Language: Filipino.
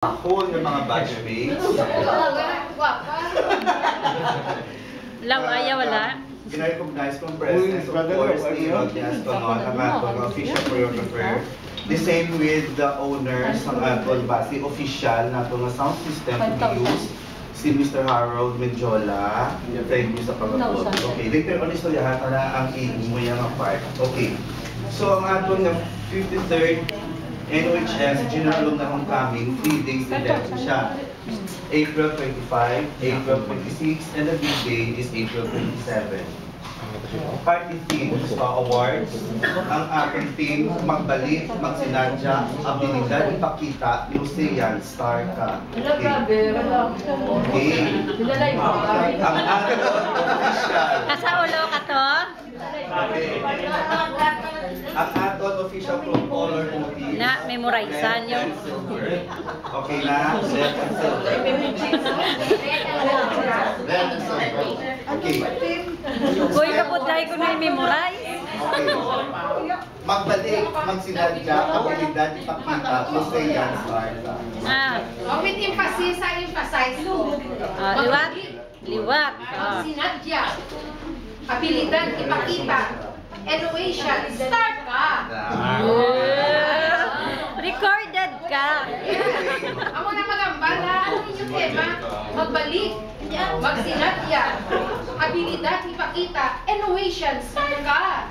Ako yung mga batchmates. Law ayaw wala. Gina-recognize kong presence, of course, ni Rodney Astonod, ang atong official choreographer. The same with the owners ng atong basi official na atong sound system to be used. Si Mr. Harold Medjola. Thank you sa pag-upload. Okay, later on istoryahan na ang mo yung part. Okay. So ang atong 53rd NOHS General Alumni Homecoming, 3 days event siya. April 25, April 26, and the big day is April 27. Party theme awards. Ang aking team, magbalik, magsinadya, abilidad, ipakita, Lucian, star ka. Okay. Ang aking official. Kasaulo ka to? Okay. Ang aton official from color motif. Na, memorizean yung. Okay na? Red and silver. Red and silver. Okay. Uy, kaputay ko na i-memorize. Okay. Magbalik, magsinadya, abilidad, ipakita, Lucian, star ka. With emphasis, I emphasize ko. Liwat. Liwat. Magsinadya. Abilidad, ipakita. Innovation, start ka. Recorded ka. Amo na magambala, ano inyong tema? Magbalik, magsinadya, abilidad, ipakita, innovation, start ka.